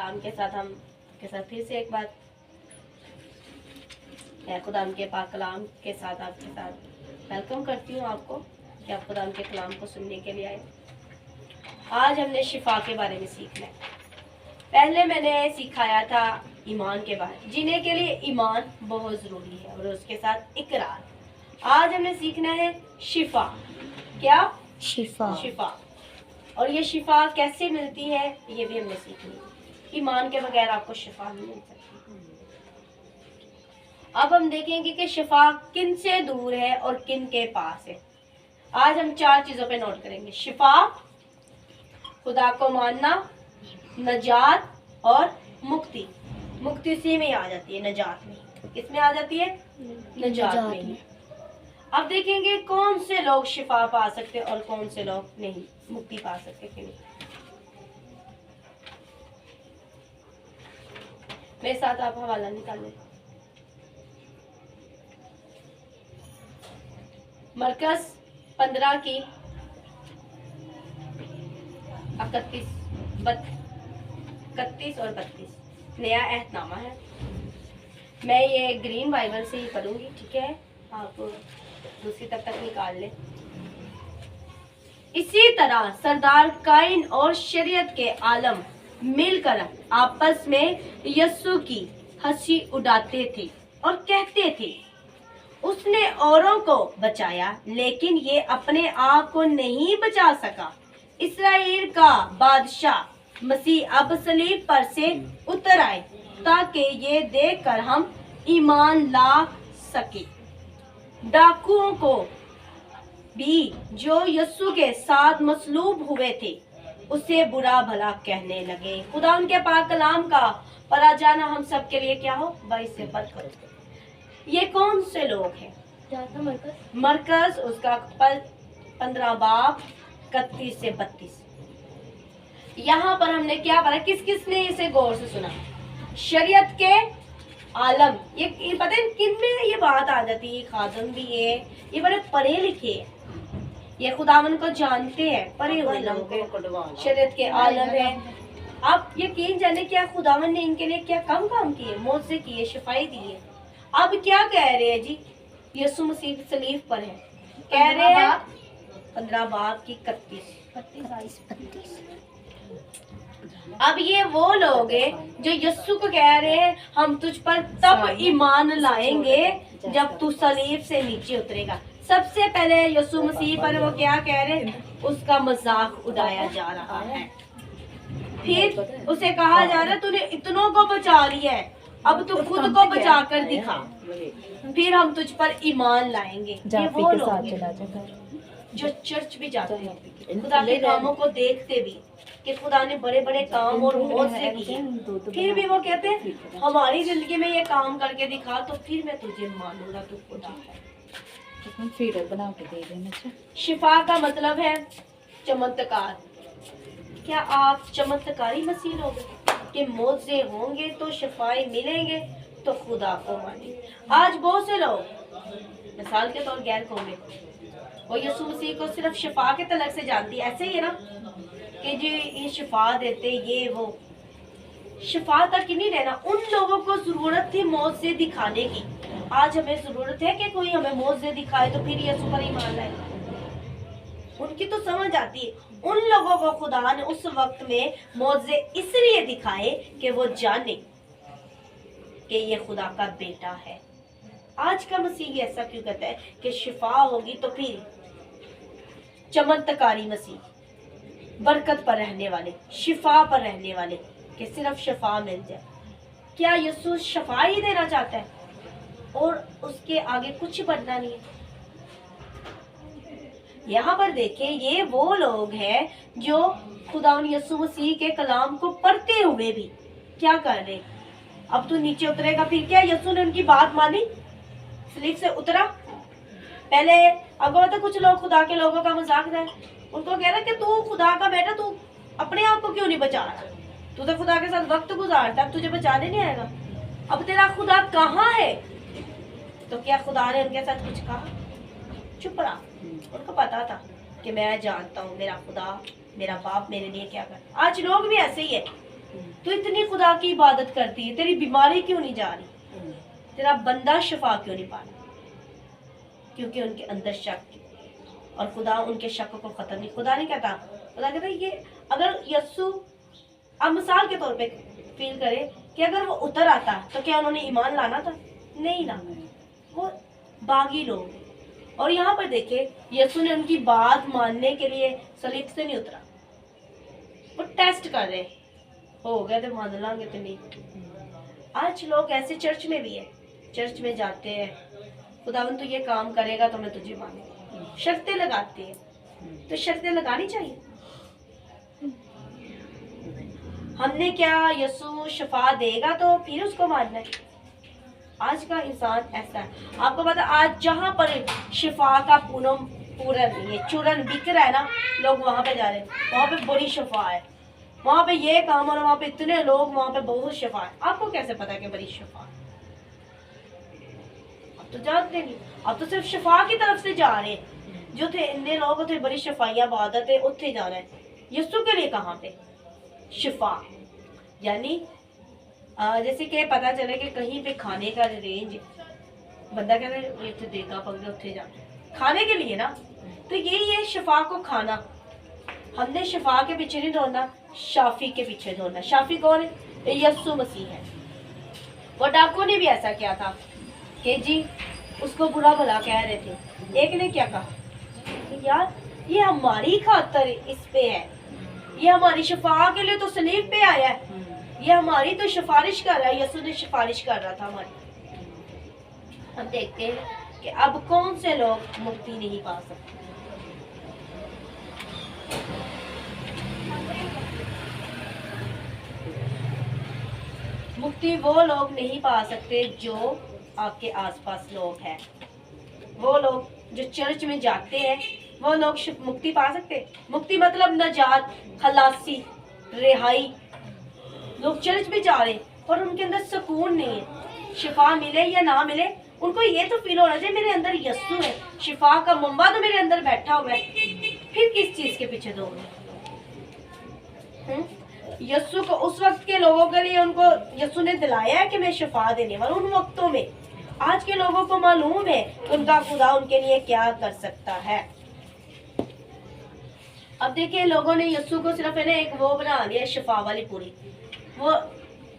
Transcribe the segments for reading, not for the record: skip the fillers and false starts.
कलाम के साथ हम के साथ फिर से एक बार मैं खुदाम के पाक कलाम के साथ आपके साथ वेलकम करती हूँ आपको कि आप खुदाम के कलाम को सुनने के लिए आए। आज हमने शिफा के बारे में सीखना है। पहले मैंने सिखाया था ईमान के बारे, जीने के लिए ईमान बहुत ज़रूरी है और उसके साथ इकरार। आज हमने सीखना है शिफा। क्या? शिफा। शिफा। और ये शिफा कैसे मिलती है ये भी हमने सीखनी है। ईमान के बगैर आपको शिफा नहीं मिल सकती। अब हम देखेंगे कि शिफा किन से दूर है और किन के पास है। आज हम 4 चीजों पे नोट करेंगे। शिफा, खुदा को मानना, नजात और मुक्ति। मुक्ति इसी में आ जाती है, नजात में। किसमें आ जाती है? नजात में। अब देखेंगे कौन से लोग शिफा पा सकते और कौन से लोग नहीं, मुक्ति पा सकते कि नहीं। मेरे साथ आप हवाला निकालें। मरकज 15 की 31 और 32 नया अहदनामा है। मैं ये ग्रीन बाइबल से ही पढ़ूंगी, ठीक है? आप दूसरी तक निकाल लें। इसी तरह सरदार काइन और शरीयत के आलम मिलकर आपस में यस्सु की हंसी उड़ाते थे और कहते थे, उसने औरों को बचाया लेकिन ये अपने आप को नहीं बचा सका। इस्राएल का बादशाह मसीह अब सलीब पर से उतर आए ताकि ये देखकर हम ईमान ला सके। डाकुओं को भी जो यस्सु के साथ मसलूब हुए थे उसे बुरा भला कहने लगे। खुदा उनके पाक कलाम का पढ़ा जाना हम सब के लिए क्या हो? 22 से बरकत। ये कौन से लोग हैं? मरकज उसका 15 बाब 31 से 32। यहाँ पर हमने क्या पढ़ा? किस किसने इसे गौर से सुना? शरीयत के आलम। ये पता है किन में ये बात आ जाती है? खादम भी है, ये बड़े पढ़े लिखे हैं, ये खुदावन को जानते हैं, पढ़े हुए लोग हैं। शरीयत के आलम है। आप यकीन जाने क्या खुदावन ने इनके लिए क्या कम काम किए, मौजे किए, शफाई दी है। अब क्या कह रहे हैं जी? यीशु मसीह सलीब पर है, कह रहे हैं 15 बाब की 31। अब ये वो लोग हैं जो यीशु को कह रहे हैं हम तुझ पर तब ईमान लाएंगे जब तू सलीब से नीचे उतरेगा। सबसे पहले यीशु मसीह पर वो क्या कह रहे हैं? उसका मजाक उड़ाया जा रहा है। फिर उसे कहा जा रहा है तूने इतनों को बचा लिया है, अब तू खुद को बचा कर दिखा, फिर हम तुझ पर ईमान लाएंगे। ये वो लोग हैं जो चर्च भी जाते हैं, खुदा के कामों को देखते भी कि खुदा ने बड़े बड़े काम और मौज से किए, फिर भी वो कहते हैं हमारी जिंदगी में ये काम करके दिखा तो फिर मैं तुझे मानूंगा, तू खुदा है। बना के दे देना। शिफा का मतलब है चमत्कार। क्या आप चमत्कारी मसीह लोग कि मौजे होंगे तो शफाई मिलेंगे तो खुदा को माने? आज बहुत से लोग मिसाल के तौर गैर कौम वो यीशु मसीह को सिर्फ शफा के तलक से जानती है। ऐसे ही है ना कि जी ये शफा देते, ये वो शफा तक ही नहीं रहना। उन लोगों को जरूरत थी मौजे दिखाने की। आज हमें जरूरत है कि कोई हमें मौजे दिखाए तो फिर यीशु पर ईमान लाए। उनकी तो समझ आती है। उन लोगों को खुदा ने उस वक्त में मौजे इसलिए दिखाए कि वो जाने कि ये खुदा का बेटा है। आज का मसीह ऐसा क्यों कहता है कि शिफा होगी तो फिर चमत्कारी मसीह, बरकत पर रहने वाले, शिफा पर रहने वाले, कि सिर्फ शिफा मिल जाए। क्या यीशु शिफा ही देना चाहता है और उसके आगे कुछ बढ़ना नहीं है? यहाँ पर देखें ये वो लोग हैं जो खुदा यीशु मसीह के कलाम को पढ़ते हुए भी क्या कर रहे? अब तू नीचे उतरेगा। फिर क्या यीशु ने उनकी बात मानी? सलीब से उतरा। पहले अगर तो कुछ लोग खुदा के लोगों का मजाक रहे, उनको कह रहा कि तू खुदा का बेटा, तू अपने आप को क्यों नहीं बचा रहा? तू तो खुदा के साथ वक्त गुजारता, अब तुझे बचाने नहीं आएगा। अब तेरा खुदा कहाँ है? तो क्या खुदा ने उनके साथ कुछ कहा? चुप रहा। उनको पता था कि मैं जानता हूँ मेरा खुदा, मेरा बाप मेरे लिए क्या कर। आज लोग भी ऐसे ही है, तू इतनी खुदा की इबादत करती है, तेरी बीमारी क्यों नहीं जा रही, तेरा बंदा शिफा क्यों नहीं पा रहा? क्योंकि उनके अंदर शक है। और खुदा उनके शक को खत्म नहीं, खुदा नहीं कहता, खुदा कहता ये अगर यस्सु अब मिसाल के तौर पे फील करे कि अगर वो उतर आता तो क्या उन्होंने ईमान लाना था? नहीं ना, वो बागी लोग हैं। और यहाँ पर देखिए यीशु ने उनकी बात मानने के लिए सलीब से नहीं उतरा, वो टेस्ट कर रहे, हो गया तो मान लांगे तो नहीं। आज लोग ऐसे चर्च में भी है, चर्च में जाते हैं, खुदावन तू ये काम करेगा तो मैं तुझे मानूंगा, शर्तें लगाते हैं। तो शर्तें लगानी चाहिए। हमने क्या यीशु शिफा देगा तो फिर उसको मानना है? आज का इंसान ऐसा है, आपको पता आज जहाँ पर शिफा का पूरन ये चूरन बिक रहा है ना, लोग वहां पे जा रहे हैं, वहां पे बड़ी शिफा है, वहां पे ये काम और वहां पे इतने लोग, वहां पे बहुत शिफा है। आपको कैसे पता कि बड़ी शिफा है? अब तो जानते नहीं, अब तो सिर्फ शिफा की तरफ से जा रहे हैं। जो थे इतने लोग थे, बड़ी शिफाइया इबादत है, उत्थे जाना है। यीशु के लिए कहाँ पे शिफा? यानी जैसे कि पता चले कि कहीं पे खाने का रेंज, बंदा कहता है ये देगा पकड़े उत्थे जा, खाने के लिए ना, तो यही है शिफा को खाना। हमने शिफा के पीछे नहीं दौड़ना, शाफी के पीछे दौड़ना। शाफी कौन है? यीशु मसीह है। वो डाकू ने भी ऐसा किया था कि जी उसको बुरा भला कह रहे थे। एक ने क्या कहा कि यार ये हमारी खातर इस पे है, ये हमारी शिफा के लिए तो सलीब पे आया है, ये हमारी तो सिफारिश कर रहा है। यीशु ने सिफारिश कर रहा था हमारी। हम देखते हैं कि अब कौन से लोग मुक्ति नहीं पा सकते। मुक्ति वो लोग नहीं पा सकते जो आपके आसपास लोग हैं। वो लोग जो चर्च में जाते हैं वो लोग मुक्ति पा सकते। मुक्ति मतलब नजात, खलासी, रिहाई। लोग चर्च में जा रहे पर उनके अंदर सुकून नहीं है। शिफा मिले या ना मिले, उनको ये तो फील होना चाहिए मेरे अंदर यीशु है, शिफा का मम्बा तो मेरे अंदर बैठा हुआ है, फिर किस चीज के पीछे दौड़ना? यीशु को उस वक्त के लोगों के लिए उनको यीशु ने दिलाया है कि मैं शिफा देने वाला। उन वक्तों में आज के लोगों को मालूम है उनका खुदा उनके लिए क्या कर सकता है। अब देखिए लोगों ने यीशु को सिर्फ है ना एक वो बना दिया शिफा वाली पूरी, वो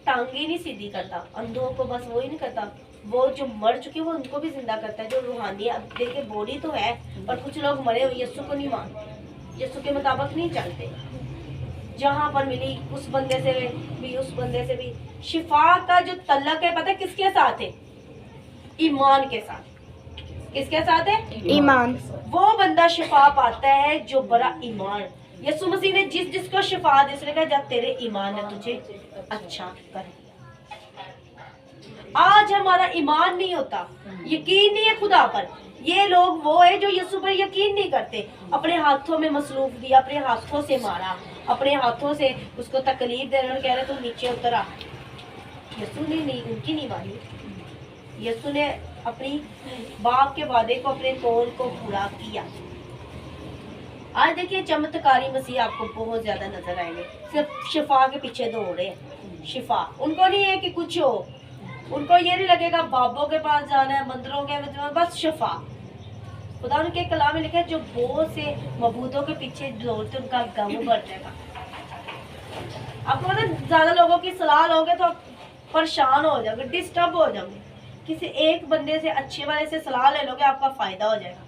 टांगी नहीं सीधी करता, अंधों को बस वो ही नहीं करता, वो जो मर चुके वो उनको भी जिंदा करता है। जो रूहानी, अब देखिए बॉडी तो है पर कुछ लोग मरे हुए यीशु को नहीं मानते, यीशु के मुताबिक नहीं चलते। जहाँ पर मिली उस बंदे से भी, उस बंदे से भी। शिफा का जो तल्लक है पता है किसके साथ है? ईमान के साथ। किसके साथ है? ईमान। वो बंदा शिफा पाता है जो बड़ा ईमान। यीशु मसीह ने जिसको शिफा दी, उसने कहा जब तेरे ईमान ने तुझे अच्छा कर दिया। आज हमारा ईमान नहीं होता, यकीन नहीं है खुदा पर। ये लोग वो है जो यीशु पर यकीन नहीं करते। अपने हाथों में मसरूफ दिया, अपने हाथों से मारा, अपने हाथों से उसको तकलीफ दे रहे और कह रहे तुम नीचे उतर आ। यीशु ने नहीं, उनकी नहीं मानी। यीशु ने अपनी बाप के वादे को, अपने कौल को पूरा किया। आज देखिए चमत्कारी मसीह आपको बहुत ज्यादा नजर आएंगे, सिर्फ शिफा के पीछे दौड़े हैं। शिफा उनको नहीं है कि कुछ हो, उनको ये नहीं लगेगा बाबों के पास जाना है, मंदिरों के, बस शिफा। खुदा उनके कलाम में लिखा है जो बहुत से मबूदों के पीछे दौड़ते उनका गम बढ़ जाएगा। आपको पता ज्यादा लोगों की सलाह लोगे तो परेशान हो जाओगे, डिस्टर्ब हो जाओगे। किसी एक बंदे से, अच्छे वाले से सलाह ले लोगे, आपका फायदा हो जाएगा।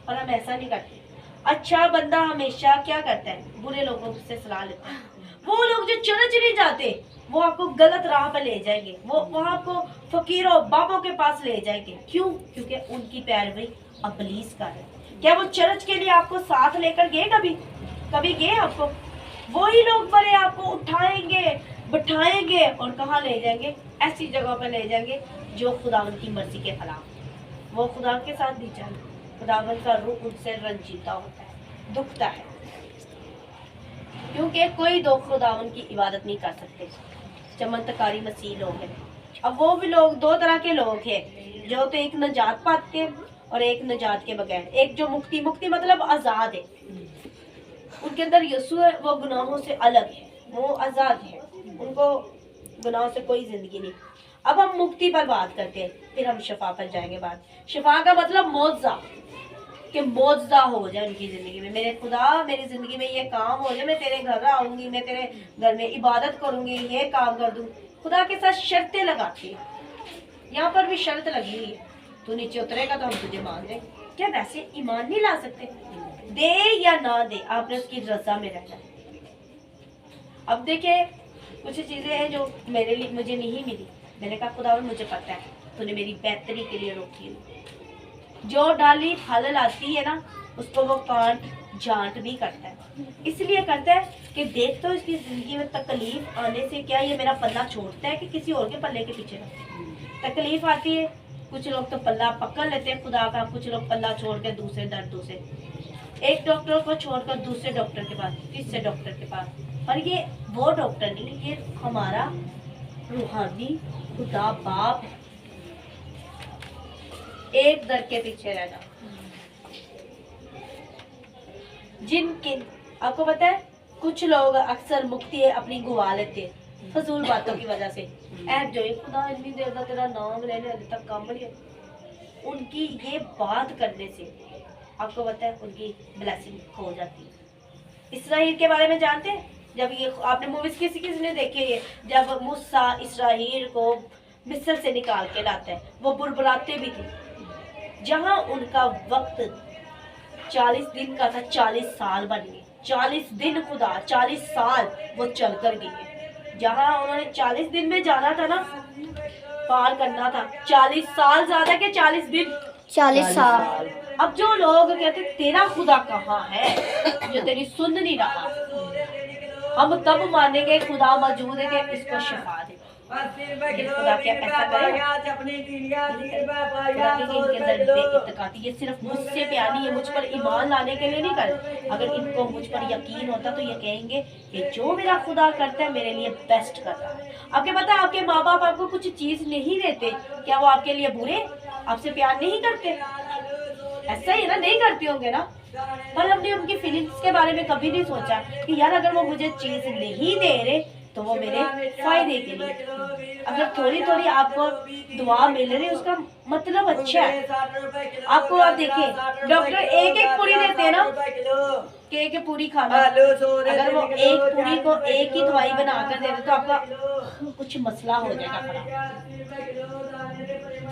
पर हम ऐसा नहीं करते। अच्छा बंदा हमेशा क्या करता है? बुरे लोगों से सलाह लेता है। वो लोग जो चर्च नहीं जाते वो आपको गलत राह पे ले जाएंगे, वो वहाँ आपको फकीरों बाबों के पास ले जाएंगे। क्यों? क्योंकि उनकी पैरवी इब्लीस का है। क्या वो चर्च के लिए आपको साथ लेकर गए? कभी गए आपको? वही लोग बड़े आपको उठाएंगे, बिठाएंगे और कहाँ ले जाएंगे? ऐसी जगह पे ले जाएंगे जो खुदावन की मर्जी के खिलाफ। वो खुदा के साथ नहीं जाएंगे। खुदावन का रूह उनसे रंजीदा होता है, दुखता है, क्योंकि कोई दो खुदावन की इबादत नहीं कर सकते। चमत्कारी मसीह लोग हैं। अब वो भी लोग दो तरह के लोग हैं, जो तो एक नजात पाते और एक नजात के बगैर। एक जो मुक्ति मतलब आजाद है, उनके अंदर यीशु है, वो गुनाहों से अलग है, वो आजाद है। उनको गुनाहों से कोई जिंदगी नहीं। अब हम मुक्ति पर बात करते हैं, फिर हम शिफा पर जाएंगे। बात शिफा का मतलब मौजा, कि मौजा हो जाए उनकी जिंदगी में। मेरे खुदा मेरी जिंदगी में ये काम हो जाए, मैं तेरे घर आऊंगी, मैं तेरे घर में इबादत करूंगी, ये काम कर दूं। खुदा के साथ शर्तें लगाती है, यहाँ पर भी शर्त लगी हुई है, तू नीचे उतरेगा तो हम तुझे मान दें। क्या वैसे ईमान नहीं ला सकते? दे या ना दे, आपने उसकी रजा में रहना है। अब देखिए कुछ चीजें हैं जो मेरे लिए मुझे नहीं मिली, मैंने कहा खुदा मुझे पता है तूने मेरी बेहतरी के लिए रोकी है। जो डाली फल लाती है ना, उसको वो कांट झांट भी करता है। इसलिए करता है कि देख तो इसकी जिंदगी में तकलीफ आने से क्या ये मेरा पल्ला छोड़ता है कि किसी और के पल्ले के पीछे रहता है। तकलीफ आती है, कुछ लोग तो पल्ला पकड़ लेते हैं खुदा का, कुछ लोग पल्ला छोड़ के दूसरे दर्दों से, एक डॉक्टर को छोड़कर दूसरे डॉक्टर के पास, तीसरे डॉक्टर के पास। पर ये वो डॉक्टर नहीं, ये हमारा रूहानी खुदा बाप है। एक दर के पीछे रहना। जिनके आपको पता है कुछ लोग अक्सर मुक्ति अपनी गुवा लेते हैं फजूल बातों की वजह से। ऐप जो है खुदा इतनी देर तक तेरा नाम लेने अभी तक काम नहीं है, उनकी ये बात करने से आपको पता है उनकी ब्लेसिंग हो जाती है। इसराइल के बारे में जानते हैं? जब ये आपने मूवीज किसी ने देखी है, जब मूसा इसराइल को मिस्र से निकाल के लाता है, वो बुरबुराते भी थे। जहां उनका वक्त 40 दिन का था, 40 साल बन गए। 40 दिन खुदा 40 साल वो चल कर गए। जहां उन्होंने 40 दिन में जाना था ना, पार करना था, 40 साल ज्यादा के 40 दिन, 40 साल। अब जो लोग कहते तेरा खुदा कहाँ है जो तेरी सुन नहीं रहा, हम तब मानेंगे खुदा मौजूद है कि इसको शिफा दे। खुदा क्या ऐसा करेगा? ये सिर्फ मुझसे प्यार नहीं है, मुझ पर ईमान लाने के लिए नहीं कर। अगर इनको मुझ पर यकीन होता तो ये कहेंगे कि जो मेरा खुदा करता है मेरे लिए बेस्ट कर रहा है। आपके पता है आपके माँ बाप आपको कुछ चीज नहीं देते, क्या वो आपके लिए बुरे, आपसे प्यार नहीं करते? ऐसा ही है ना, नहीं करते होंगे ना। पर हमने उनकी फीलिंग्स के बारे में कभी नहीं सोचा कि यार अगर वो मुझे चीज नहीं दे रहे तो वो मेरे फायदे के लिए। अगर थोड़ी थोड़ी आपको दुआ मिल रही है उसका मतलब अच्छा है। आपको आप देखिए डॉक्टर एक एक पूरी देते हैं ना, कि एक पूरी खाना, अगर वो एक पूरी को एक ही दवाई बनाकर दे दे तो आपका कुछ मसला हो जाएगा खराब।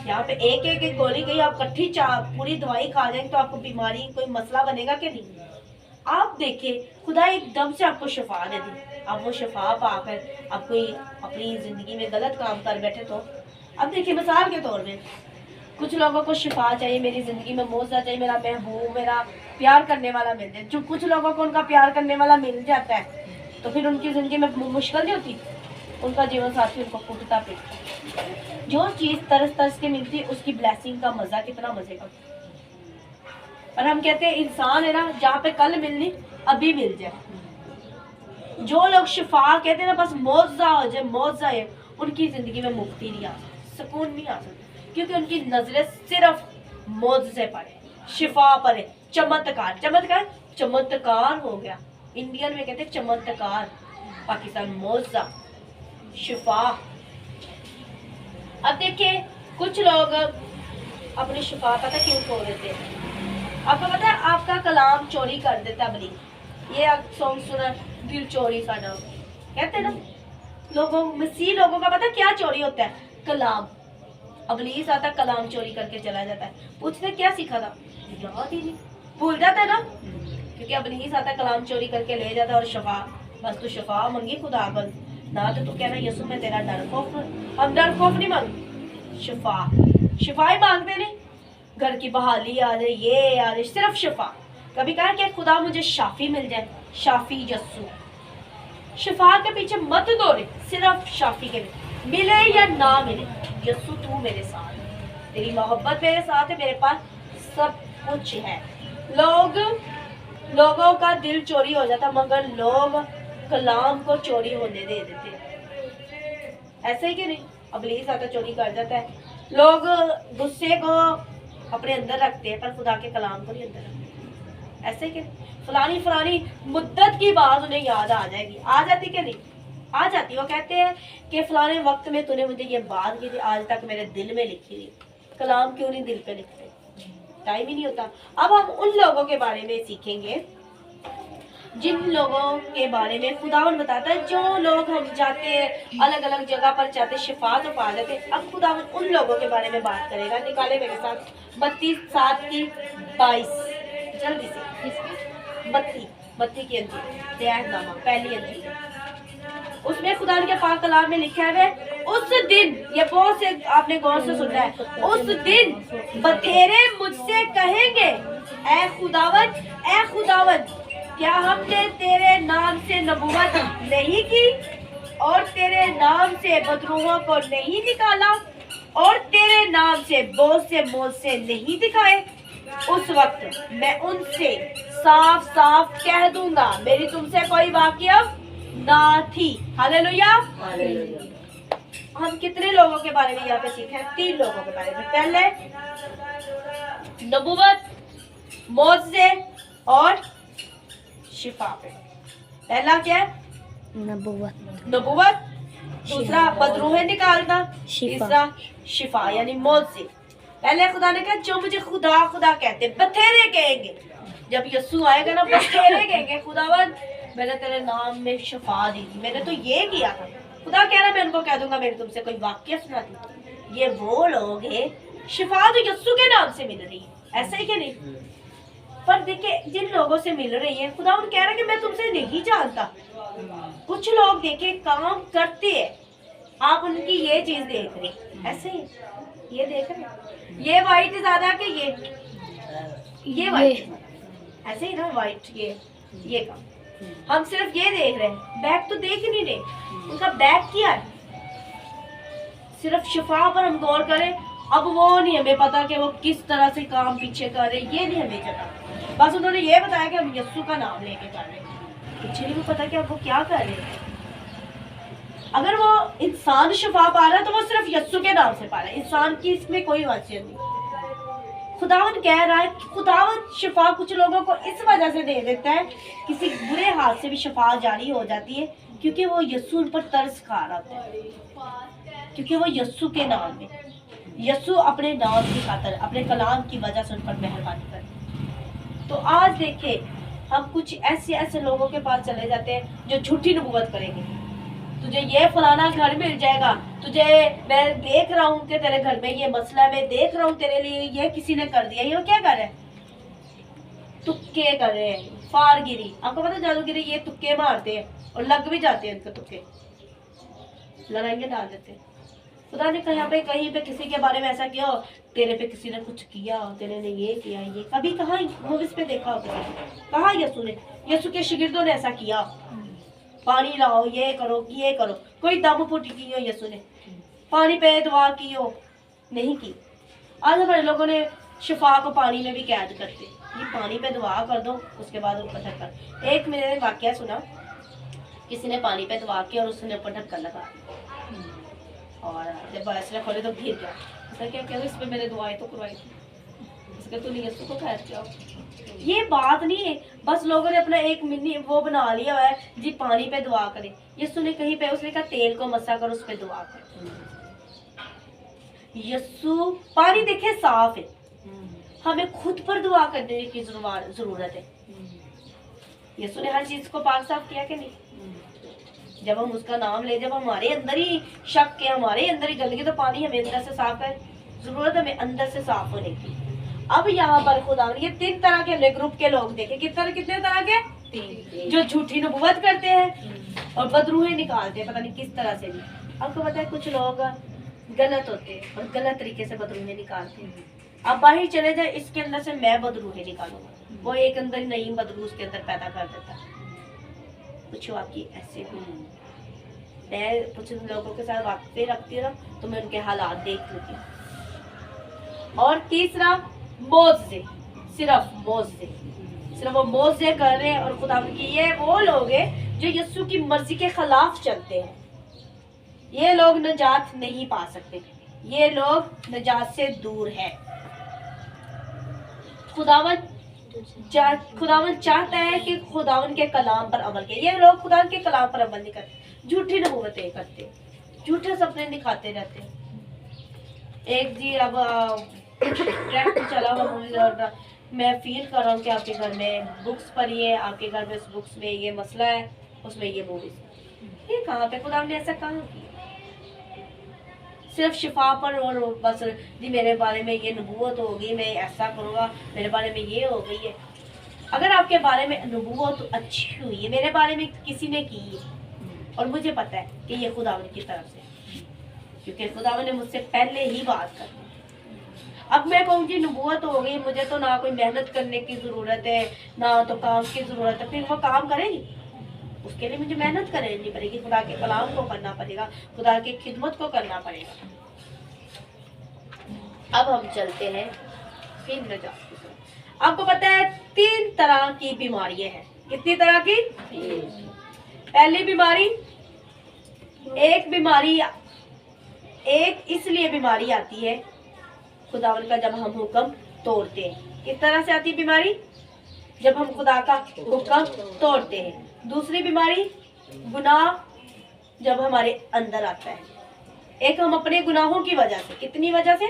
यहाँ पे एक एक गोली गई, आप कट्ठी पूरी दवाई खा जाएंगे तो आपको बीमारी कोई मसला बनेगा कि नहीं? आप देखिए खुदा एकदम से आपको शिफा दे दी, आप वो शिफा पाकर आप कोई अपनी जिंदगी में गलत काम कर बैठे तो अब देखिए मिसाल के तौर पे कुछ लोगों को शिफा चाहिए, मेरी जिंदगी में मौजा चाहिए, मेरा महबूब, मेरा प्यार करने वाला मिल जाए। जो कुछ लोगों को उनका प्यार करने वाला मिल जाता है तो फिर उनकी जिंदगी में मुश्किल नहीं होती, उनका जीवन साथी उनको कुटता पीटता। जो चीज तरस तरस के मिलती उसकी ब्लेसिंग का मजा कितना मजे का। और हम कहते हैं इंसान है ना, जहाँ पे कल मिलनी अभी मिल जाए। जो लोग शिफा कहते हैं ना बस मौजा हो जाए, मौजा है, उनकी जिंदगी में मुक्ति नहीं आ सकती, सुकून नहीं आ सकता, क्योंकि उनकी नजरें सिर्फ मौजे पर है, शिफा पर है। चमत्कार, चमत्कार चमत्कार हो गया, इंडियन में कहते हैं चमत्कार, पाकिस्तान मौजा, शिफा। अब देखिए कुछ लोग अपनी शिफा पता क्यों खो देते हैं? आपको पता है आपका कलाम चोरी कर देता है बली। ये सॉन्ग सुना, दिल चोरी सा नाम कहते हैं ना लोगों, मसीह लोगों का पता क्या चोरी होता है? कलाम। अबलीस आता कलाम चोरी करके चला जाता है, पूछते क्या सीखा था, याद ही नहीं, भूल जाता है ना, क्योंकि अबलीस आता कलाम चोरी करके ले जाता है। और शफा, बस तू शफा मंगी खुदा बन ना, तो तू कहना यसु में तेरा डर खौफ, हम डर खौफ नहीं मांगते, शिफा, शिफा ही मांगते नहीं, घर की बहाली आ जाए, ये आ जाए, सिर्फ शिफा। कभी कहा कि खुदा मुझे शाफी मिल जाए, शाफी यस्सु। शिफा के पीछे मत दौड़े, सिर्फ शाफी के पीछे, मिले या ना मिले, यस्सु तू मेरे साथ, तेरी मोहब्बत मेरे साथ है, मेरे पास सब कुछ है। लोगों का दिल चोरी हो जाता, मगर लोग कलाम को चोरी होने दे देते हैं। ऐसे ही कि नहीं, अबलीस आता चोरी कर जाता है, लोग गुस्से को अपने अंदर रखते हैं पर खुदा के कलाम को नहीं अंदर रखते। ऐसे कि फलानी फलानी मुद्दत की बात उन्हें याद आ जाएगी, आ जाती कि नहीं? आ जाती है। वो कहते हैं कि फलाने वक्त में तूने मुझे ये बात की थी, आज तक मेरे दिल में लिखी हुई। कलाम क्यों नहीं दिल पे लिखते, टाइम ही नहीं होता। अब हम उन लोगों के बारे में सीखेंगे जिन लोगों के बारे में खुदावन बताता है, जो लोग हम जाते हैं अलग अलग जगह पर जाते शिफा तो पा लेते। अब खुदावन उन लोगों के बारे में बात करेगा। निकाले मेरे साथ 32:7-22 जल्दी से। 32 की अंजील नामा पहली अंजील, उसमें खुदा के पाक कलाम में लिखा है, उस दिन, ये बहुत से आपने गौर से सुना है, उस दिन बतेरे मुझसे कहेंगे, ऐ खुदावन क्या हमने तेरे नाम से नबूवत नहीं की और तेरे नाम से बदरूहों को नहीं निकाला और तेरे नाम से बहुत से मोज़े नहीं दिखाए? उस वक्त मैं उनसे साफ साफ कह दूंगा, मेरी तुमसे कोई वाकियत ना थी। हालेलुया। हम कितने लोगों के बारे में यहाँ पे सीखे हैं? 3 लोगों के बारे में। पहले नबूवत, मोज़े और शिफा पे। पहला क्या है? नबूवत। दूसरा बदरूहें निकालना। तीसरा शिफा यानी मोज़े। पहले खुदा ने कहा जो मुझे खुदा खुदा कहते बथेरे कहेंगे। जब यीशु आएगा ना बथेरे कहेंगे, खुदावन मैंने तेरे नाम में शिफा दी थी, मैंने तो ये किया था। खुदा कह रहा मैं उनको कह दूंगा मेरी तुमसे कोई वाक्य सुना थी। ये वो लोग हैं, शिफा तो यीशु के नाम से मिल रही है, ऐसा ही क्या नहीं? पर देखिए जिन लोगों से मिल रही है, खुदा कह रहा है कि मैं तुमसे नहीं जानता। कुछ लोग देखे काम करते हैं, आप उनकी ये चीज देख रहे, ऐसे ही ये देख रहे, ये वाइट ज्यादा कि ये वाइट, ऐसे ही ना वाइट ये काम। हम सिर्फ ये देख रहे हैं, बैक तो देख ही नहीं रहे। उनका बैक क्या है? सिर्फ शिफा पर हम गौर करें। अब वो नहीं हमें पता कि वो किस तरह से काम पीछे कर रहे, ये नहीं हमें पता। बस उन्होंने ये बताया कि हम यीशु का नाम लेके कर रहे हैं, मुझे नहीं पता कि अब वो क्या कर रहे हैं। अगर वो इंसान शिफा पा रहा है तो वो सिर्फ यीशु के नाम से पा रहा है, इंसान की इसमें कोई वजह नहीं। खुदावन कह रहा है, खुदावन शिफा कुछ लोगों को इस वजह से दे देता है, किसी बुरे हाथ से भी शिफा जारी हो जाती है, क्योंकि वो यीशु उन पर तरस खा रहा होता है, क्योंकि वो यीशु के नाम में, यीशु अपने नाम की खातिर, अपने कलाम की वजह से उन पर मेहरबानी करे। तो आज देखे हम कुछ ऐसे लोगों के पास चले जाते हैं जो झूठी नबूवत करेंगे। तुझे ये फलाना घर मिल जाएगा, तुझे मैं देख रहा हूँ कि तेरे घर में ये मसला है, मैं देख रहा हूँ तेरे लिए ये किसी ने कर दिया। ये क्या कर रहे हैं? तुक्के कर रहे हैं, फारगिरी। आपको पता जादूगिरी, ये तुक्के मारते हैं और लग भी जाते हैं उनके तुक्के, लगाएंगे डाल देते हैं। खुदा ने कहीं पे किसी के बारे में ऐसा किया हो, तेरे पे किसी ने कुछ किया हो, तेरे ने ये किया, ये कभी कहाँ मूवीज पे देखा हो? कहाँ यीशु के शिगिर्दों ने ऐसा किया, पानी लाओ, ये करो, कोई दम फुटी की हो यीशु ने, पानी पे दुआ की हो, नहीं की। आज हमारे लोगों ने शिफा को पानी में भी कैद करते, ये पानी पे दुआ कर दो उसके बाद ऊपर ढक्कन। एक मैंने वाकया सुना, किसी ने पानी पे दुआ किया और उसने ऊपर ढक्कन लगा और जब ऐसे खोले तो गिर गया। उसने क्या किया, इस पे मैंने दुआएं तो करवाई थी, इसके तो नहीं यीशु को खैर किया। ये बात नहीं है, बस लोगों ने अपना एक मिनी वो बना लिया हुआ है जी, पानी पे दुआ करें। यीशु ने कहीं पे उसने कहा तेल को मसा कर उस पे दुआ कर। यीशु पानी देखे साफ है, हमें खुद पर दुआ करने की जरूरत है। यीशु ने हर चीज को पाक साफ किया कि नहीं? जब हम उसका नाम ले, जब हमारे अंदर ही शक के, हमारे अंदर ही गंदगी, तो पानी हमें अंदर से साफ है, जरूरत हमें अंदर से साफ होने की। अब यहाँ पर खुदा ने ये 3 तरह के हमने ग्रुप के लोग देखे। कितने तरह के? 3। जो झूठी नबूवत करते हैं और बदरूहें निकालते हैं, पता नहीं किस तरह से भी। आपको पता है कुछ लोग गलत होते हैं और गलत तरीके से बदरूहें निकालते हैं। अब बाहर चले जाए, इसके अंदर से मैं बदरूहें निकालूंगा, वो एक अंदर नई बदरू उसके अंदर पैदा कर देता है। कुछ वाकई ऐसे भी, मैं कुछ लोगों के साथ वाकई रखती हूँ तो मैं उनके हालात देख लेती हूँ। और तीसरा मोज़े, सिर्फ वो मोज़े कर रहे हैं और खुदा की, ये वो लोग हैं जो यीशु की मर्जी के खिलाफ चलते हैं। ये लोग नजात नहीं पा सकते, ये लोग नजात से दूर है। खुदावन चाहता है कि खुदावन के कलाम पर अमल करें। ये लोग खुदा के कलाम पर अमल नहीं करते, झूठी नबूवतें करते, झूठे सपने दिखाते रहते। एक जी अब ट्रैक चला हुआ मूवी और मैं फील कर रहा हूँ कि आपके घर में बुक्स पढ़ी है, आपके घर में उस बुक्स में ये मसला है, उसमें ये मूवीज, ये कहाँ पे खुदा ने ऐसा कहाँ किया? सिर्फ शिफा पर और बस जी मेरे बारे में ये नबूवत हो गई, मैं ऐसा करूँगा, मेरे बारे में ये हो गई है। अगर आपके बारे में नबूवत अच्छी हुई है, मेरे बारे में किसी ने की है और मुझे पता है कि ये खुदावन की तरफ से, क्योंकि खुदावन ने मुझसे पहले ही बात कर दी। अब मैं कहूँगी नबूवत हो गई, मुझे तो ना कोई मेहनत करने की ज़रूरत है, ना तो काम की ज़रूरत है, फिर वो काम करेगी? उसके लिए मुझे मेहनत करनी पड़ेगी, खुदा के कलाम को करना पड़ेगा, खुदा की खिदमत को करना पड़ेगा। अब हम चलते हैं फिर नजात की तरफ। आपको पता है 3 तरह की बीमारियां हैं। कितनी तरह की? पहली बीमारी, एक इसलिए बीमारी आती है खुदावन का जब हम हुक्म तोड़ते हैं। किस तरह से आती है बीमारी? जब हम खुदा का हुक्म तोड़ते हैं। दूसरी बीमारी गुनाह जब हमारे अंदर आता है। एक हम अपने गुनाहों की वजह से, कितनी वजह से?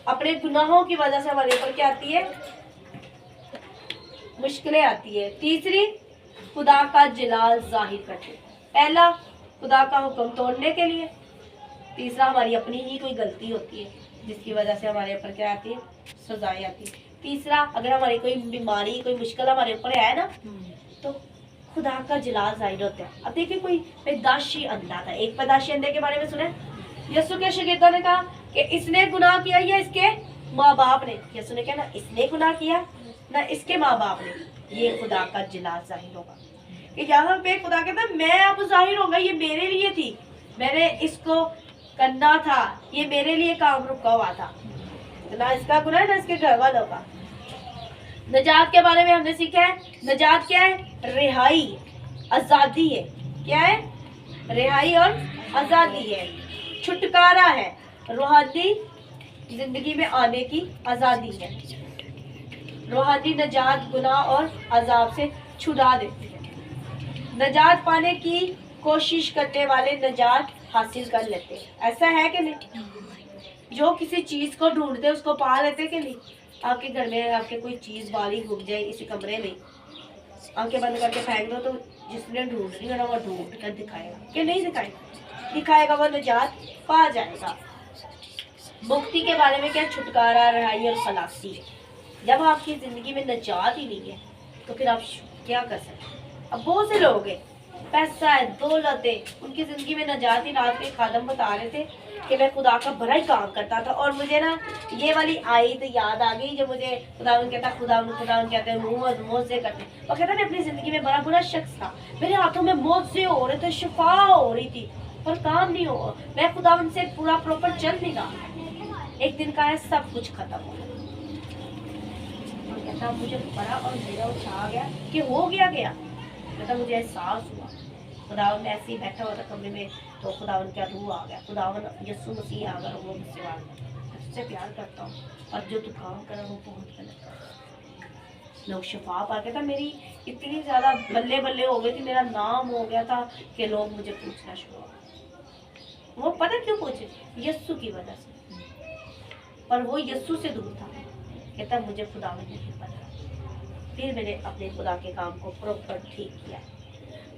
अपने गुनाहों की वजह से हमारे ऊपर क्या आती है? मुश्किलें आती है। तीसरी खुदा का जलाल जाहिर करते। पहला खुदा का हुक्म तोड़ने के लिए, तीसरा हमारी अपनी ही कोई गलती होती है जिसकी वजह से हमारे ऊपर क्या आती है? सजाएं आती है। तीसरा अगर हमारी कोई बीमारी, कोई मुश्किल हमारे ऊपर है ना, तो खुदा का जलाल जाहिर होता है। अब देखिए कोई पैदाशी अंधा था, एक पैदाशी अंधे के बारे में सुने? यीशु के शागिर्दों ने कहा कि इसने गुनाह किया या इसके माँ बाप ने? यीशु ने कहा ना इसने गुनाह किया ना इसके माँ बाप ने। ये खुदा का जलाल जाहिर होगा कि यहाँ पे खुदा कहता है मैं अब जाहिर होगा, ये मेरे लिए थी, मैंने इसको करना था, ये मेरे लिए काम रुका हुआ था, ना इसका गुनाह ना इसके घर वालों का। नजात के बारे में हमने सीखा है। नजात क्या है? रिहाई, आजादी है। क्या है? रिहाई और आजादी है, छुटकारा है, रूहानी जिंदगी में आने की आजादी है। रूहानी नजात गुनाह और अजाब से छुड़ा देती है। नजात पाने की कोशिश करने वाले नजात हासिल कर लेते हैं। ऐसा है कि नहीं? जो किसी चीज को ढूंढते उसको पा लेते कि नहीं? आपके घर में आपके कोई चीज बारी घूम जाए इसी कमरे में, आंखें बंद करके फेंक दो तो जिसने ढूंढनी है ना वो ढूंढ कर दिखाएगा कि नहीं दिखाएगा? दिखाएगा, वो नजात पा जाएगा। मुक्ति के बारे में क्या? छुटकारा, रिहाई और खलासी। जब आपकी जिंदगी में नजात ही नहीं है तो फिर आप क्या कर सकते? अब बहुत से लोग हैं, पैसा है, दौलत है, उनकी जिंदगी में नजात ही। रात में खादम बता रहे थे कि मैं खुदा का बड़ा ही काम करता था और मुझे ना ये वाली आयत याद आ गई जो मुझे खुदावन कहता, खुदावन कहते हैं मौजे करते। वो कहता मैं अपनी जिंदगी में बड़ा बुरा शख्स था, मेरे हाथों में मौजे हो रहे थे, शिफा हो रही थी, पर काम नहीं हो, मैं खुदावन से पूरा प्रॉपर चल नहीं रहा। एक दिन का है सब कुछ खत्म हो गया। कहता मुझे बड़ा और मेरा उठा गया कि हो गया। कहता मुझे एहसास हुआ खुदावन ऐसे ही बैठा हुआ था कमरे में, तो खुदावन का रूह आ गया, खुदावन यीशु मसीह आ गया, वो मुझसे बात कर, तुझसे प्यार करता हूँ और जो तू काम कर वो बहुत गलत कर। लोग शफा पा के था, मेरी इतनी ज़्यादा बल्ले बल्ले हो गई थी, मेरा नाम हो गया था कि लोग मुझे पूछना शुरू हो। वो पता क्यों पूछे? यीशु की वजह से, पर वो यीशु से दूर था। कहता मुझे खुदावन ने पता। फिर मैंने अपने खुदा के काम को प्रॉपर ठीक किया।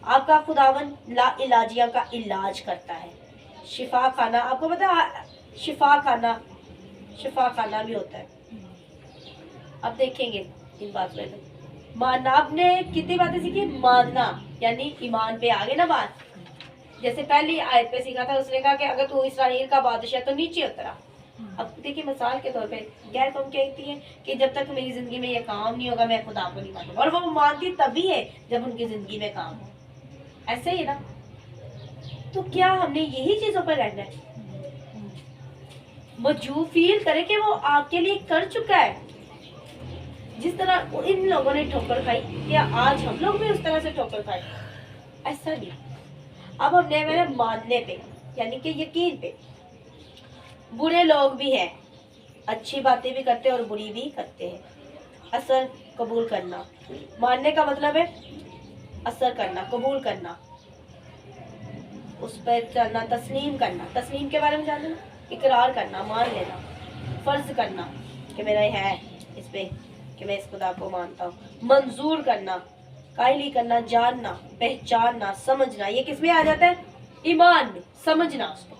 आपका खुदावन ला इलाजिया का इलाज करता है। शिफा खाना, आपको पता है शिफा खाना भी होता है। अब देखेंगे इन बात में। मानना, आपने कितनी बातें सीखी? मानना यानी ईमान पे आ गए ना बात। जैसे पहली आयत पे सीखा था, उसने कहा कि अगर तू इस्राएल का बादशाह तो नीचे उतरा। अब देखिए मिसाल के तौर पे गैर कौम कहती है कि जब तक मेरी जिंदगी में ये काम नहीं होगा मैं खुदा को नहीं मानूंगा, और वो मानती तभी है जब उनकी जिंदगी में काम हो। ऐसे ही ना? तो क्या हमने यही चीजों पर रहना है? मजबूर फील करे कि वो आपके लिए कर चुका है। जिस तरह इन लोगों ने ठोकर खाई, क्या आज हम लोग भी उस तरह से ठोकर खाए? ऐसा नहीं। अब हमने मेरे मानने पे यानी कि यकीन पे। बुरे लोग भी हैं, अच्छी बातें भी करते हैं और बुरी भी करते हैं। असर कबूल करना, मानने का मतलब है असर करना, कबूल करना। उस पर चलना, तस्लीम करना। तस्लीम के बारे में जानना, इकरार करना, मान लेना, फर्ज करना कि मेरा ये है इस पे, कि मैं इस खुदा को मानता हूँ। मंजूर करना, कायली करना, जानना, पहचानना, समझना, ये किस में आ जाता है? ईमान में, समझना उसको।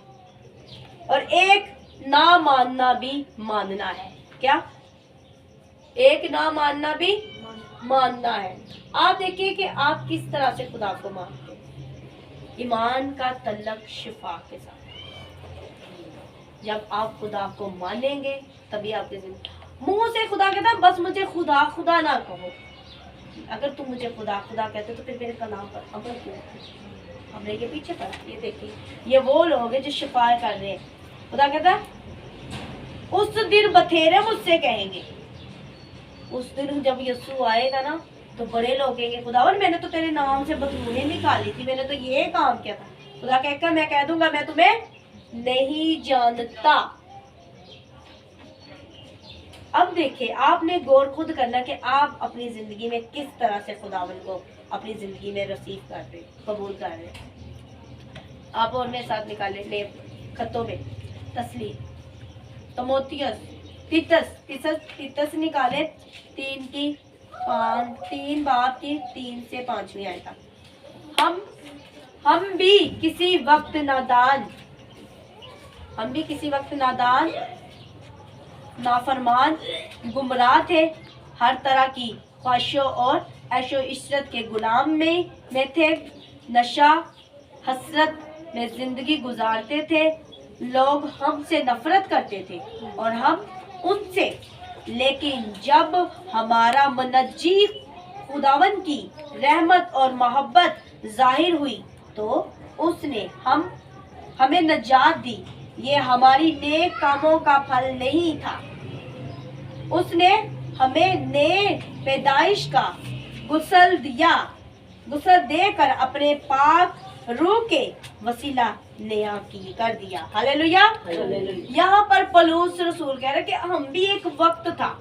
और एक ना मानना भी मानना है। क्या? एक ना मानना भी मानना है। आप देखिए कि आप किस तरह से खुदा को मानते हैं। ईमान का तल्लक शिफा के साथ। जब आप खुदा को मानेंगे तभी आपके जिंदगी, मुंह से खुदा कहता है बस मुझे खुदा खुदा ना कहो। अगर तुम मुझे खुदा खुदा कहते तो फिर मेरे कलाम पर अमल क्यों? हमने के पीछे पड़ा। ये देखिए, ये वो लोग हैं जो शिफा कर रहे हैं। खुदा कहता है उस दिन बथेरे मुझसे कहेंगे। उस दिन जब यीशु आएगा ना तो बड़े लोग कहेंगे खुदावन मैंने तो तेरे नाम से बदबूएं निकाली थी, मैंने तो ये काम किया था। खुदा कहकर मैं कह दूंगा मैं तुम्हें नहीं जानता। अब देखिए, आपने गौर खुद करना कि आप अपनी जिंदगी में किस तरह से खुदावन को अपनी जिंदगी में रिसीव कर रहे, कबूल कर रहे। आप और मेरे साथ निकाले ले खतों में तस्लीम, तमोथियस, तीतस निकाले 3 बाब की 3 से 5वीं आयत तक। हम भी किसी वक्त नादान, नाफरमान, गुमराह थे, हर तरह की ख्वाहिशों और ऐशो इशरत के गुलाम में थे, नशा हसरत में जिंदगी गुजारते थे। लोग हमसे नफरत करते थे और हम उनसे, लेकिन जब हमारा मुनज्जी खुदावन की रहमत और मोहब्बत जाहिर हुई तो उसने हमें नजात दी। ये हमारी नेक कामों का फल नहीं था, उसने हमें नए पैदाइश का गुस्ल देकर अपने पाक रूह के वसीला नया की कर दिया। हालेलुया। यहाँ पर पौलुस रसूल कह रहे कि हम भी एक वक्त था,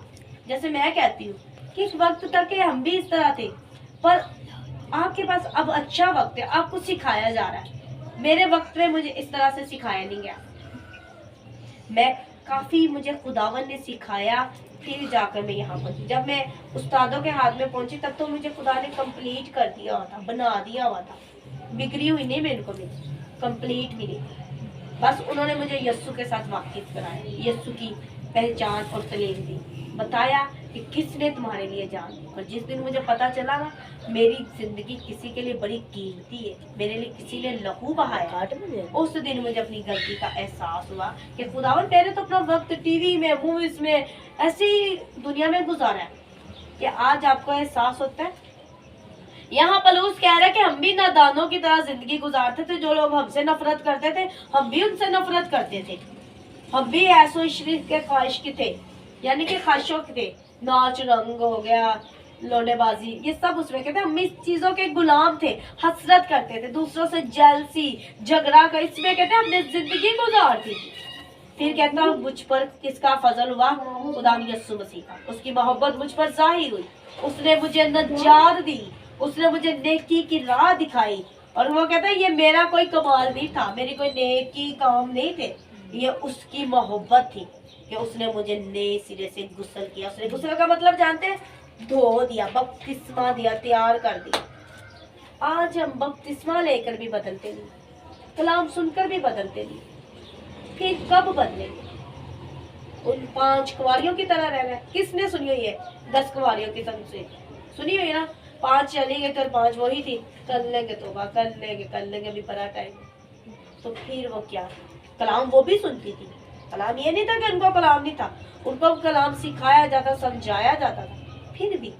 जैसे मैं कहती हूँ कि इस वक्त तक हम भी इस तरह थे, पर आपके पास अब अच्छा वक्त है, आपको सिखाया जा रहा है। मेरे वक्त में मुझे इस तरह से सिखाया नहीं गया। मुझे खुदावन ने सिखाया, फिर जाकर मैं यहाँ पहुंची। जब मैं उस्तादों के हाथ में पहुंची तब तो मुझे खुदा ने कंप्लीट कर दिया हुआ था, बना दिया हुआ था। बिगड़ी हुई नहीं मेरे को मिली, कंप्लीट मिली। बस उन्होंने मुझे यीशु के साथ वाकिफ कराया, यीशु की पहचान और तालीम दी, बताया कि किसने तुम्हारे लिए जान। और जिस दिन मुझे पता चला ना मेरी जिंदगी किसी के लिए बड़ी कीमती है, मेरे लिए किसी ने लहू बहाया, उस दिन मुझे अपनी गलती का एहसास हुआ कि खुदावन मैंने तो अपना वक्त टीवी में, मूवीज में, ऐसी दुनिया में गुजारा है कि आज आपको एहसास होता है। यहाँ पौलुस कह रहा है कि हम भी नादानों की तरह जिंदगी गुजारते थे। जो लोग हमसे नफरत करते थे हम भी उनसे नफरत करते थे। हम भी ऐसो इश्क के ख्वाहिश के थे, यानी कि ख्वाहिशों के थे। नाच रंग हो गया, लोडेबाजी, ये सब उसमें कहते हैं। हम इस चीजों के गुलाम थे, हसरत करते थे, दूसरों से जेलसी, झगड़ा का, इसमें कहते हैं हमने जिंदगी गुजारती थी। फिर कहता हूँ मुझ पर किसका फजल हुआ? खुदा यीशु मसीह का। उसकी मोहब्बत मुझ पर जाहिर हुई, उसने मुझे नजात दी, उसने मुझे नेकी की राह दिखाई। और वो कहता है ये मेरा कोई कमाल नहीं था, मेरी कोई नेकी काम नहीं थे, ये उसकी मोहब्बत थी कि उसने मुझे नए सिरे से गुस्ल किया। उसने गुस्ल का मतलब जानते हैं? धो दिया, बपतिस्मा दिया, तैयार कर दिया। आज हम बपतिस्मा लेकर भी बदलते नहीं, कलाम सुनकर भी बदलते नहीं, फिर कब बदलेंगे? उन 5 कुंवारियों की तरह रह रहे। किसने सुनी हुई है 10 कुंवारियों की तरफ से? सुनी हुई है ना? 5 चली गई, कल 5 वही थी, कर लेंगे तोबा, कर लेंगे अभी बड़ा टाइम। तो फिर वो क्या, कलाम वो भी सुनती थी। कलाम ये नहीं था कि उनको कलाम नहीं था, उनको कलाम सिखाया जाता, समझाया जाता था, फिर भी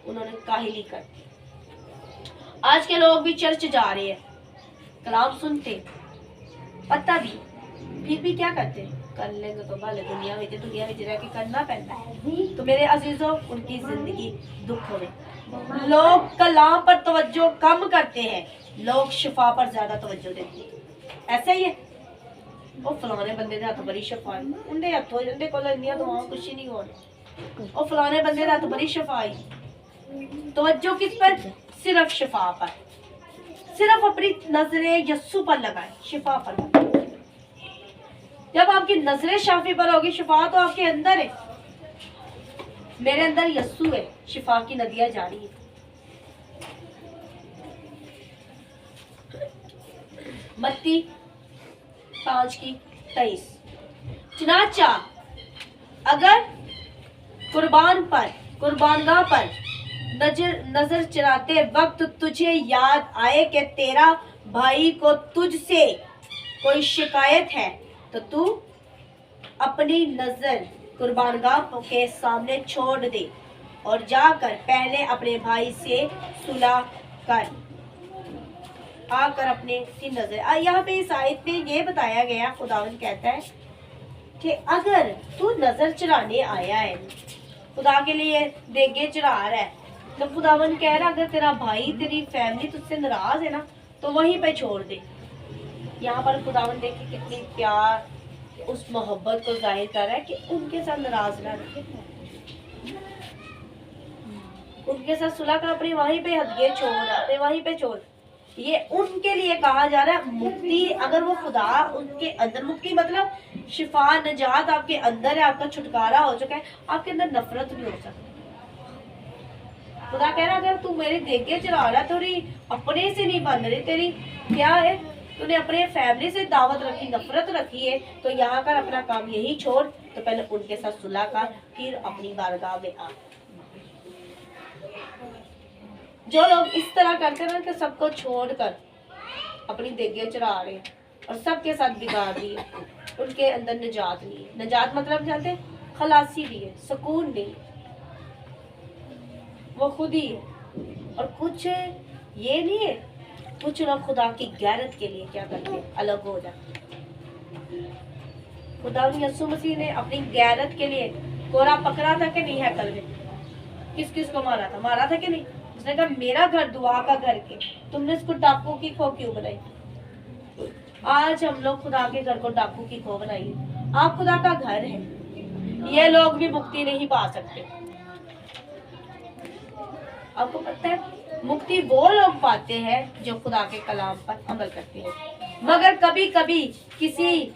उन्होंने काहिली कर दी। आज के लोग भी चर्च जा रहे हैं, कलाम सुनते, पता भी, फिर भी क्या करते? कर लेंगे तो भले दुनिया में रह के करना पैदा है। तो मेरे अजीजों, उनकी जिंदगी दुख हो गई। लोग कलाम पर तवज्जो कम करते हैं, लोग शिफा पर ज्यादा तवज्जो देते हैं। ऐसा ही है। वो फलाने बंदे दे हत्थ बड़ी शफाई, उनके हथों उनके कोल इन्नियां दुआवां कुछ ही नहीं हो रही। वो फलाने बंदे दे हत्थ बड़ी शफाई। तवज्जो किस पर? सिर्फ शिफा पर, सिर्फ अपनी नजरें यस्सु पर लगाएं, शिफा पर लगाएं। जब आपकी नजरें शाफी पर होगी, शिफा तो आपके अंदर है। मेरे अंदर यस्सु है, शिफा की नदियां जारी है। मत्ती 5:23। चनाचा अगर कुर्बानगाह पर नजर चढ़ाते वक्त तुझे याद आए कि तेरा भाई को तुझसे कोई शिकायत है, तो तू अपनी नजर कुर्बानगाह के सामने छोड़ दे और जाकर पहले अपने भाई से सुलह कर, आकर अपने की नजर। यहाँ पे इस आयत में ये बताया गया, खुदावंद कहता है कि अगर तू नजर चढ़ाने आया है, खुदा के लिए देगे चढ़ा रहा है, तो खुदावंद कह रहा है अगर तेरा भाई तेरी फैमिली तुझसे नाराज है ना, तो वहीं पे छोड़ दे। यहाँ पर खुदावंद देखिए कितनी प्यार उस मोहब्बत को जाहिर कर रहा है कि उनके साथ नाराज ना रहे, उनके साथ सुलह कर, अपने वहीं पे हदिये छोड़, अपने वहीं पे छोड़। ये उनके लिए कहा जा रहा है मुक्ति। अगर वो खुदा उनके अंदर, मुक्ति मतलब शिफा, नजात आपके अंदर है, आपका छुटकारा हो चुका है, आपके अंदर नफरत नहीं हो सकती। खुदा कह रहा अगर तू मेरे देखे चला रहा, तेरी अपने से नहीं बन रही, तेरी क्या है, तूने अपने फैमिली से दावत रखी, नफरत रखी है, तो यहाँ कर अपना काम यही छोड़, तो पहले उनके साथ सुलह कर, फिर अपनी बारगाह में आ। जो लोग इस तरह करते ना कि सबको छोड़कर अपनी देगे चढ़ा रहे हैं और सबके साथ बिगाड़ रही है, उनके अंदर निजात नहीं है। निजात मतलब जानते हैं, खलासी भी है, सुकून नहीं, वो खुद ही है। और कुछ ये नहीं है, कुछ लोग खुदा की गैरत के लिए क्या करते हैं, अलग हो जाते। खुदा यीशु मसीह ने अपनी गैरत के लिए कोरा पकड़ा था कि नहीं है, कल में किस किस को मारा था, मारा था कि नहीं? उसने कहा मेरा घर दुआ का घर के, तुमने इसको डाकू की खो क्यों बनाई? आज हम लोग खुदा के घर को डाकू की खो बनाई। आप खुदा का घर है, ये लोग भी मुक्ति नहीं पा सकते। आपको पता है मुक्ति वो लोग पाते हैं जो खुदा के कलाम पर अमल करते हैं। मगर कभी कभी किसी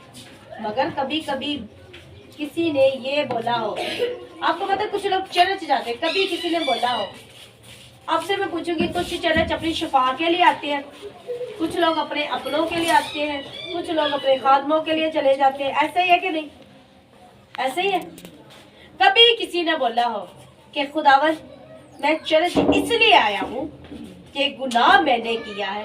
ने ये बोला हो, आपको पता है कुछ लोग चर्च जाते हैं, कभी किसी ने बोला हो, आपसे मैं पूछूंगी, कुछ चर्च अपनी शिफा के लिए आते हैं, कुछ लोग अपने अपनों के लिए आते हैं, कुछ लोग अपने खादमों के लिए चले जाते हैं, ऐसा ही है कि नहीं? ऐसे ही है। कभी किसी ने बोला हो कि खुदावन मैं चर्च इसलिए आया हूँ कि गुनाह मैंने किया है,